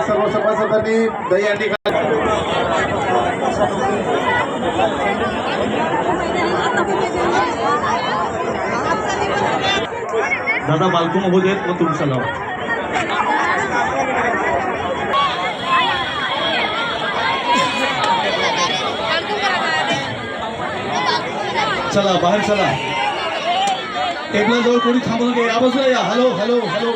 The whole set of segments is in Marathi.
सर्व सभासदांनी दहीहंडी दादा बालको महोदय मग तुमचा नाव चला बाहेर चला टेबला जवळ कोणी थांबून घे या बाजूला या हॅलो हॅलो हॅलो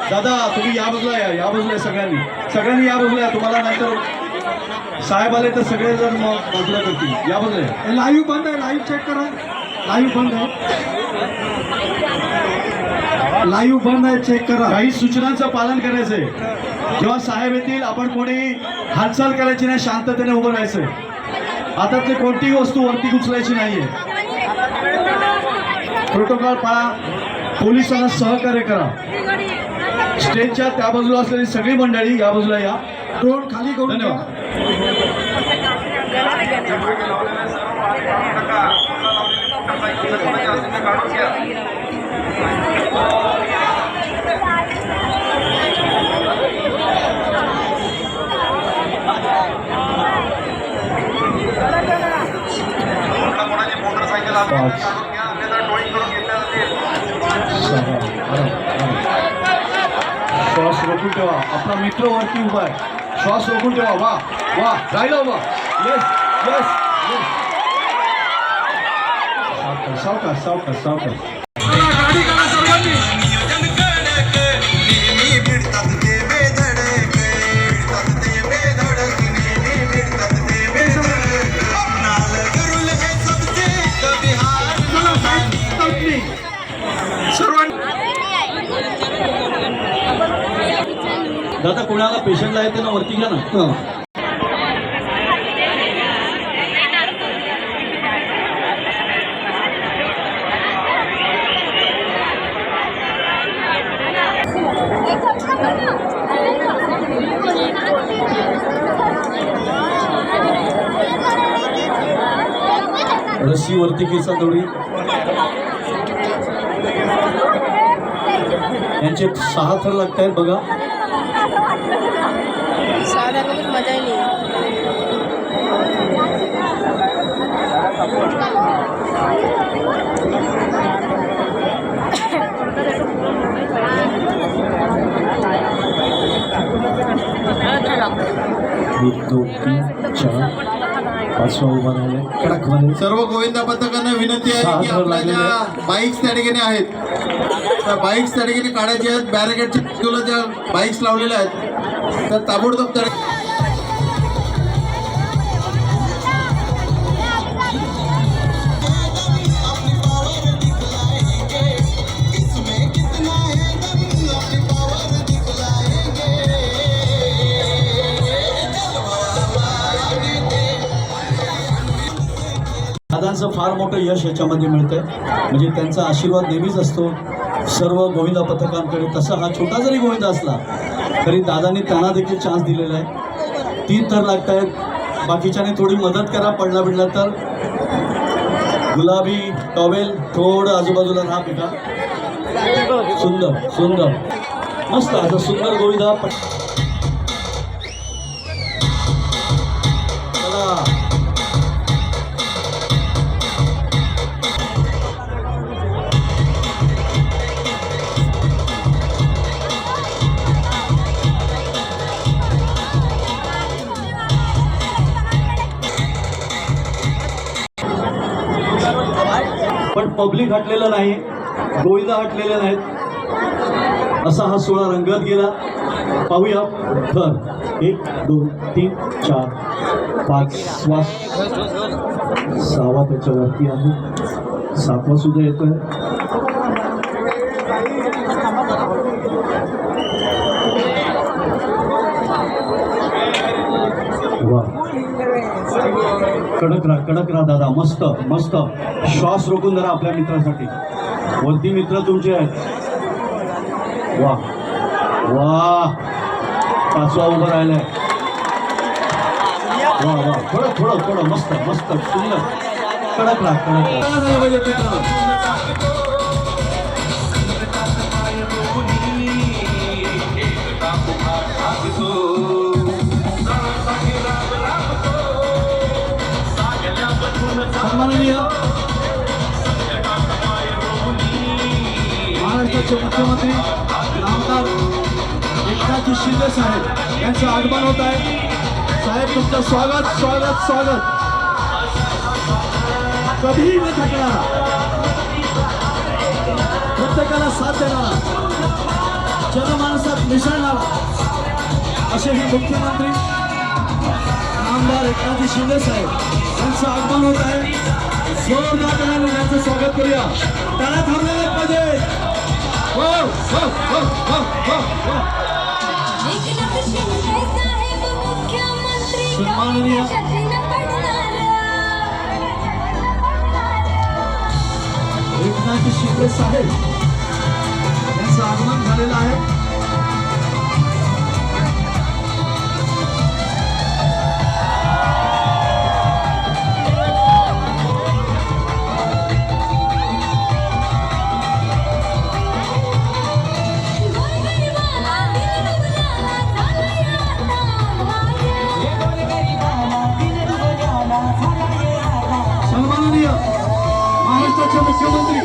दादा तुम्ही या बाजूला या बाजूला सगळ्यांनी या बाजूला या तुम्हाला नाहीतर साहेब आले तर सगळे जण मग बाजूला करतील या बाजूला या लाईव्ह बंद आहे लाईव्ह चेक करा लाईव्ह बंद आहे लाईव्ह बंद आहे चेक करा काही सूचनांचं पालन करायचंय जेव्हा साहेब येतील आपण कोणी हालचाल करायची नाही शांततेने उभं राहायचंय आता ते कोणतीही वस्तू वरती उचलायची नाहीये प्रोटोकॉल पाळा पोलिसांना सहकार्य करा स्टेजच्या त्या बाजूला असलेली सगळी मंडळी या बाजूला या ड्रोन खाली करून धन्यवाद श्वास रोखून ठेवा आपला मित्र वरती उभा आहे श्वास रोखून ठेवा वा वा राहिला वा येस येस सावकाश सावकाश सावकाश दादा कोणाला पेशंटला येते ना वरती घ्या ना रस्सी वरती केसा तेवढी यांचे 6 थर लागत आहेत बघा मजा नाही सर्व गोविंदा पथकांना विनंती आहे की आपल्या बाईक्स त्या ठिकाणी आहेत त्या बाईक्स त्या ठिकाणी काढायच्या आहेत बॅरिकेडच्या बाजूला ज्या बाईक्स लावलेल्या आहेत तर ताबडतोब त्या दादांचं फार मोठं यश याच्यामध्ये मिळतंय म्हणजे त्यांचा आशीर्वाद नेहमीच असतो सर्व गोविंदा पथकांकडे तसा हा छोटा जरी गोविंदा असला तरी दादांनी त्यांना देखील चान्स दिलेला आहे 3 थर लागत आहेत बाकीच्याने थोडी मदत करा पडला बिडला तर गुलाबी टॉवेल थोडं आजूबाजूला राहा बेटा सुंदर सुंदर मस्त असं सुंदर गोविंदा पण पब्लिक हटलेलं नाही गोविंदा हटलेले नाहीत असा हा सोहळा रंगत गेला पाहूया थर 1 2 3 4 5 श्वास 6वा त्याच्यावरती आहे 7वा सुद्धा येतोय वा कडक राहा दादा मस्त मस्त श्वास रोखून धरा आपल्या मित्रासाठी वरती मित्र तुमचे आहेत वा वा 5वा उभं राहिलाय वा वा थोडं मस्त मस्त सुंदर कडक राहा Oh सन्माननीय महाराष्ट्राचे मुख्यमंत्री आमदार एकनाथजी शिंदे साहेब यांचं आगमन होत आहे. साहेब तुमचं स्वागत स्वागत स्वागत. कधीही न थकणारा, प्रत्येकाला साथ देणारा, जनमानसात मिसळणारा असे हे मुख्यमंत्री आमदार एकनाथजी शिंदे साहेब यांचं आगमन होत आहे. जोरदार टाळ्यांनी त्यांचं स्वागत करूया. त्याला थांबलेले पाहिजे. हो हो हो हो हो हो. सन्माननीय एकनाथजी शिंदे साहेब यांचं आगमन झालेलं आहे. सन्माननीय महाराष्ट्राचे मुख्यमंत्री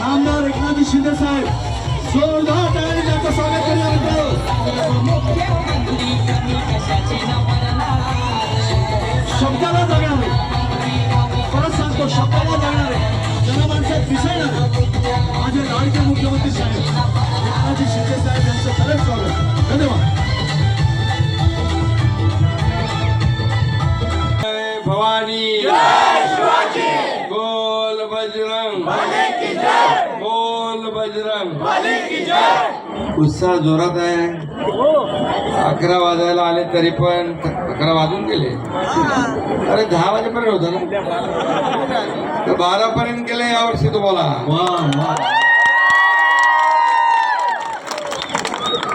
आमदार एकनाथजी शिंदे साहेब जोरदार टाळ्यांनी त्यांचं स्वागत करूया. शब्दाला जगणारे, परत सांगतो शब्दाला जगणारे, जनमानसात मिसळणारे माझे लाडके मुख्यमंत्री साहेब एकनाथजी शिंदे साहेब यांचं खरंच स्वागत. धन्यवाद. भवानी बोल बजरंग, बोल बजरंग. उत्साह जोरात आहे. 11 वाजायला आले तरी पण 11 वाजून गेले. अरे 10 वाजेपर्यंत होतं ना, तर 12 पर्यंत गेले यावर्षी तुम्हाला.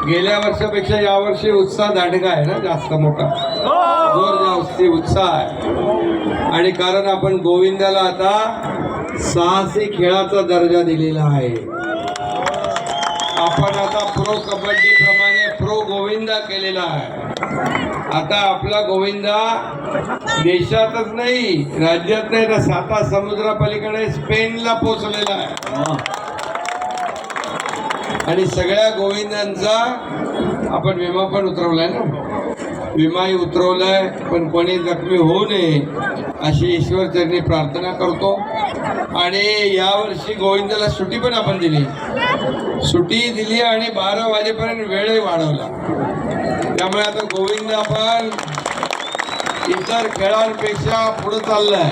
गेल्या वर्षापेक्षा यावर्षी उत्साह दांडगा आहे ना, जास्त मोठा जोर जास्ती उत्साह आहे. आणि कारण आपण गोविंदाला आता साहसी खेळाचा दर्जा दिलेला आहे. आपण आता प्रो कबड्डी प्रमाणे प्रो गोविंदा केलेला आहे. आता आपला गोविंदा देशातच नाही, राज्यात नाही तर 7 समुद्रापलीकडे स्पेनला पोहोचलेला आहे. आणि सगळ्या गोविंदांचा आपण विमा पण उतरवलाय ना, विमाही उतरवलाय. पण कोणी जखमी होऊ नये अशी ईश्वरचरणी प्रार्थना करतो. आणि यावर्षी गोविंदाला सुट्टी पण आपण दिली, सुट्टी दिली आणि 12 वाजेपर्यंत वेळही वाढवला. त्यामुळे आता गोविंद आपण इतर खेळांपेक्षा पुढे चाललाय.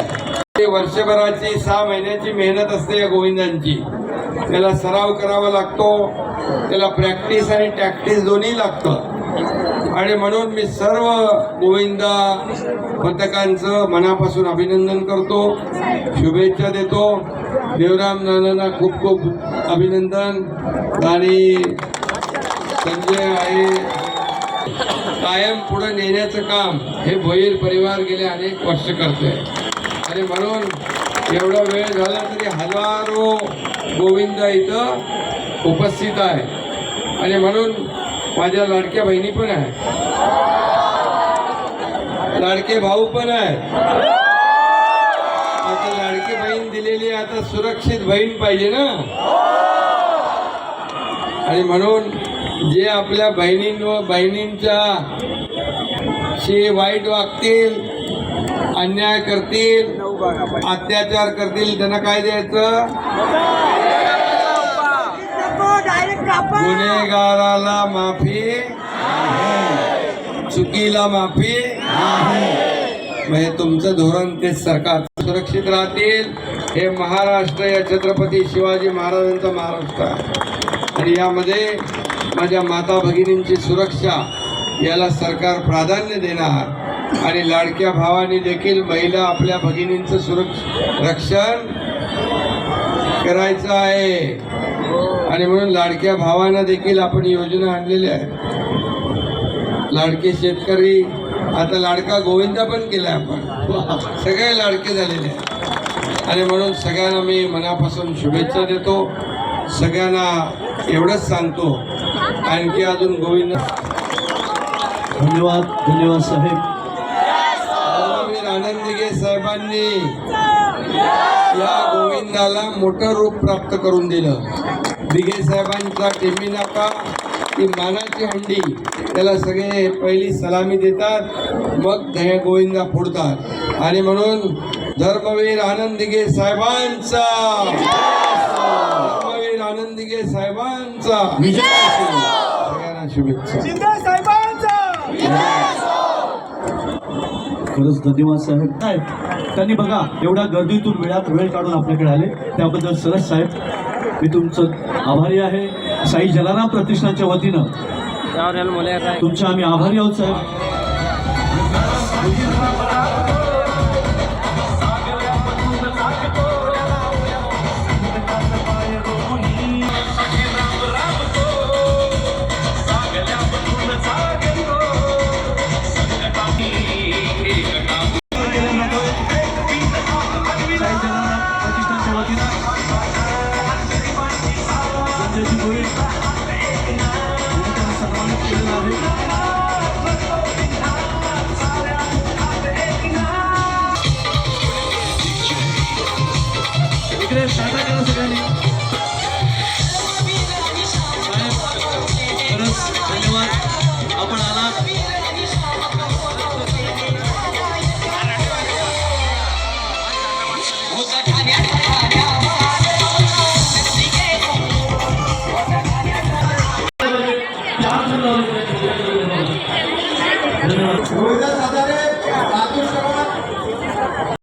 वर्षभराची 6 महिन्याची मेहनत असते या गोविंदांची. त्याला सराव करावा लागतो, त्याला प्रॅक्टिस आणि टॅक्टिस दोन्ही लागतं. आणि म्हणून मी सर्व गोविंदा पथकांचं मनापासून अभिनंदन करतो, शुभेच्छा देतो. देवराम नानांना खूप खूप अभिनंदन. आणि संजय आहे कायम पुढे नेण्याचं काम हे भोईर परिवार गेले अनेक वर्ष करतोय. आणि म्हणून एवढा वेळ झाला तरी हजारो गोविंदा इथं उपस्थित आहे. आणि म्हणून माझ्या लाडक्या बहिणी पण आहेत, लाडके भाऊ पण आहेत. आता लाडकी बहीण दिलेली आता सुरक्षित बहीण पाहिजे ना. आणि म्हणून जे आपल्या बहिणींच्या शी वाईट वागतील, अन्याय करतील, अत्याचार करतील, त्यांना काय द्यायचं? गुन्हेगाराला माफी, चुकीला माफी. म्हणजे तुमचं धोरण तेच सरकार. सुरक्षित राहतील हे महाराष्ट्र या छत्रपती शिवाजी महाराजांचा महाराष्ट्र आहे. आणि यामध्ये माझ्या माता भगिनींची सुरक्षा याला सरकार प्राधान्य देणार. आणि लाडक्या भावाने देखील महिला आपल्या भगिनींचं रक्षण करायचं आहे. आणि म्हणून लाडक्या भावांना देखील आपण योजना आणलेल्या आहेत. लाडके शेतकरी, आता लाडका गोविंदा पण केला आपण, सगळे लाडके झालेले आहेत. आणि म्हणून सगळ्यांना मी मनापासून शुभेच्छा देतो. सगळ्यांना एवढंच सांगतो, आणखी अजून गोविंद. धन्यवाद, धन्यवाद साहेब. आनंद दिघे साहेबांनी या गोविंदाला मोठं रूप प्राप्त करून दिलं. दिघे साहेबांचा टेंबी नाका ती मानाची हंडी, त्याला सगळे पहिली सलामी देतात, मग दह्या गोविंदा फोडतात. आणि म्हणून धर्मवीर आनंद दिघे साहेबांचा, धर्मवीर आनंद दिघे साहेबांचा सगळ्यांना शुभेच्छा. खरंच धन्यवाद साहेब. त्यांनी बघा एवढ्या गर्दीतून वेळात वेळ काढून आपल्याकडे आले त्याबद्दल सरस साहेब मी तुमचं आभारी आहे. साई जलाराम प्रतिष्ठानच्या वतीनं तुमचे आम्ही आभारी आहोत साहेब.